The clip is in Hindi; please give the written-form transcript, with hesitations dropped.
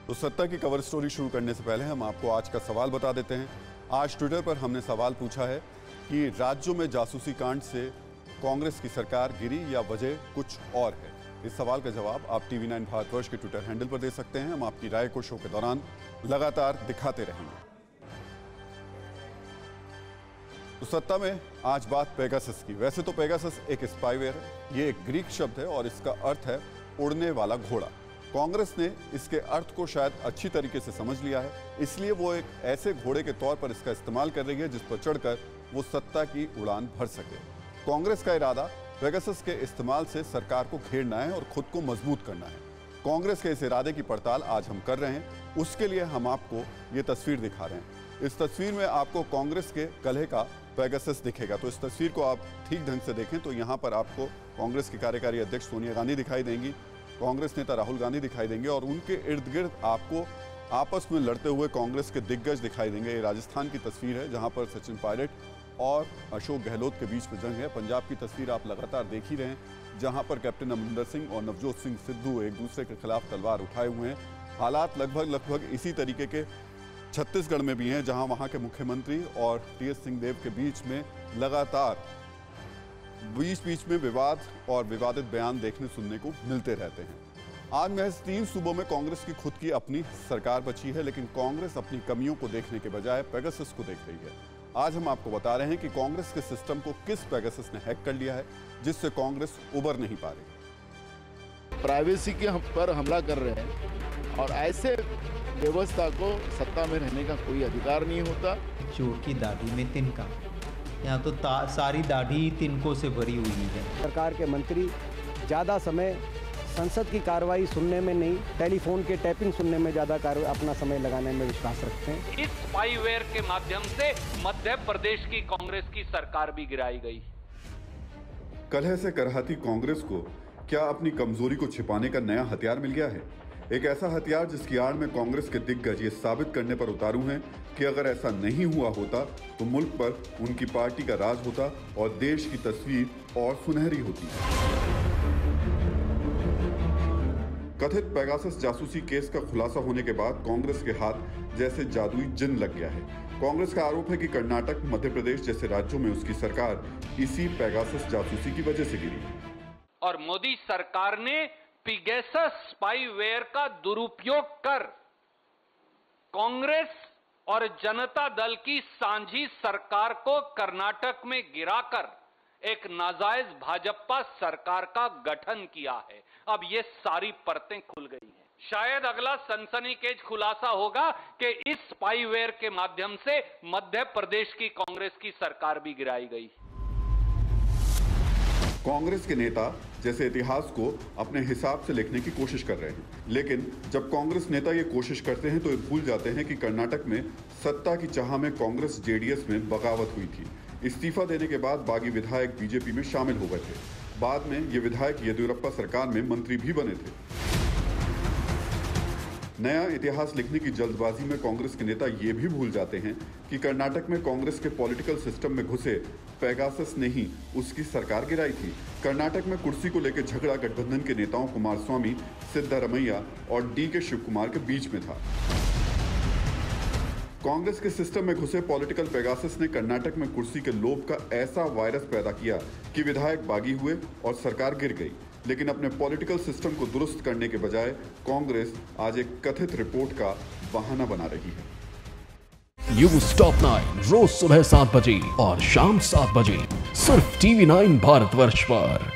तो सत्ता की कवर स्टोरी शुरू करने से पहले हम आपको आज का सवाल बता देते हैं। आज ट्विटर पर हमने सवाल पूछा है कि राज्यों में जासूसी कांड से कांग्रेस की सरकार गिरी या वजह कुछ और है। इस सवाल का जवाब आप TV9 भारतवर्ष के ट्विटर हैंडल पर दे सकते हैं। हम आपकी राय को शो के दौरान लगातार दिखाते रहेंगे। तो सत्ता में आज बात पेगासस की। वैसे तो पेगासस एक स्पाईवेयर है, ये एक ग्रीक शब्द है और इसका अर्थ है उड़ने वाला घोड़ा। कांग्रेस ने इसके अर्थ को शायद अच्छी तरीके से समझ लिया है, इसलिए वो एक ऐसे घोड़े के तौर पर इसका इस्तेमाल कर रही है जिस पर चढ़कर वो सत्ता की उड़ान भर सके। कांग्रेस का इरादा पेगासस के इस्तेमाल से सरकार को घेरना है और खुद को मजबूत करना है। कांग्रेस के इस इरादे की पड़ताल आज हम कर रहे हैं। उसके लिए हम आपको ये तस्वीर दिखा रहे हैं। इस तस्वीर में आपको कांग्रेस के कलह का पेगासस दिखेगा। तो इस तस्वीर को आप ठीक ढंग से देखें तो यहाँ पर आपको कांग्रेस की कार्यकारी अध्यक्ष सोनिया गांधी दिखाई देंगी, कांग्रेस नेता राहुल गांधी दिखाई देंगे और उनके इर्द गिर्द आपको आपस में लड़ते हुए कांग्रेस के दिग्गज दिखाई देंगे। ये राजस्थान की तस्वीर है जहां पर सचिन पायलट और अशोक गहलोत के बीच में जंग है। पंजाब की तस्वीर आप लगातार देख ही रहे हैं जहां पर कैप्टन अमरिंदर सिंह और नवजोत सिंह सिद्धू एक दूसरे के खिलाफ तलवार उठाए हुए हैं। हालात लगभग इसी तरीके के छत्तीसगढ़ में भी हैं जहां वहां के मुख्यमंत्री और TS सिंहदेव के बीच में लगातार बीच में विवाद और विवादित बयान देखने सुनने को मिलते रहते हैं। आज महज 3 सूबों में कांग्रेस की खुद की अपनी सरकार बची है, लेकिन कांग्रेस अपनी कमियों को देखने के बजाय पेगासस को देख रही है। आज हम आपको बता रहे हैं कि कांग्रेस के सिस्टम को किस पेगासस ने हैक कर लिया है जिससे कांग्रेस उबर नहीं पा रही। प्राइवेसी के पर हमला कर रहे हैं और ऐसे व्यवस्था को सत्ता में रहने का कोई अधिकार नहीं होता। चोर की दाढ़ी में तिनका, यहाँ तो सारी दाढ़ी तिनकों से भरी हुई है। सरकार के मंत्री ज़्यादा समय संसद की कार्रवाई सुनने में नहीं, टेलीफोन के टैपिंग सुनने में ज़्यादा अपना समय लगाने में विश्वास रखते हैं। इस स्पाईवेयर के माध्यम से मध्य प्रदेश की कांग्रेस की सरकार भी गिराई गई। कलह से करहाती कांग्रेस को क्या अपनी कमजोरी को छिपाने का नया हथियार मिल गया है? एक ऐसा हथियार जिसकी आड़ में कांग्रेस के दिग्गज ये साबित करने पर उतारू हैं कि अगर ऐसा नहीं हुआ होता तो मुल्क पर उनकी पार्टी का राज होता और देश की तस्वीर और सुनहरी होती। कथित पेगासस जासूसी केस का खुलासा होने के बाद कांग्रेस के हाथ जैसे जादुई जिन लग गया है। कांग्रेस का आरोप है कि कर्नाटक, मध्य प्रदेश जैसे राज्यों में उसकी सरकार इसी पेगासस जासूसी की वजह से गिरी। और मोदी सरकार ने पेगासस स्पाईवेयर का दुरुपयोग कर कांग्रेस और जनता दल की सांझी सरकार को कर्नाटक में गिराकर एक नाजायज भाजपा सरकार का गठन किया है। अब ये सारी परतें खुल गई हैं। शायद अगला सनसनीखेज खुलासा होगा कि इस स्पाईवेयर के माध्यम से मध्य प्रदेश की कांग्रेस की सरकार भी गिराई गई। कांग्रेस के नेता जैसे इतिहास को अपने हिसाब से लिखने की कोशिश कर रहे हैं, लेकिन जब कांग्रेस नेता ये कोशिश करते हैं तो ये भूल जाते हैं कि कर्नाटक में सत्ता की चाह में कांग्रेस JDS में बगावत हुई थी। इस्तीफा देने के बाद बागी विधायक बीजेपी में शामिल हो गए थे। बाद में ये विधायक येदियुरप्पा सरकार में मंत्री भी बने थे। नया इतिहास लिखने की जल्दबाजी में कांग्रेस के नेता ये भी भूल जाते हैं कि कर्नाटक में कांग्रेस के पॉलिटिकल सिस्टम में घुसे पेगासस ने ही उसकी सरकार गिराई थी। कर्नाटक में कुर्सी को लेकर झगड़ा गठबंधन के नेताओं कुमारस्वामी, सिद्धारमैया और DK शिवकुमार के बीच में था। कांग्रेस के सिस्टम में घुसे पॉलिटिकल पेगासस ने कर्नाटक में कुर्सी के लोभ का ऐसा वायरस पैदा किया कि विधायक बागी हुए और सरकार गिर गई। लेकिन अपने पॉलिटिकल सिस्टम को दुरुस्त करने के बजाय कांग्रेस आज एक कथित रिपोर्ट का बहाना बना रही है। न्यूज़ टॉप 9 रोज सुबह 7 बजे और शाम 7 बजे सिर्फ TV9 भारतवर्ष पर।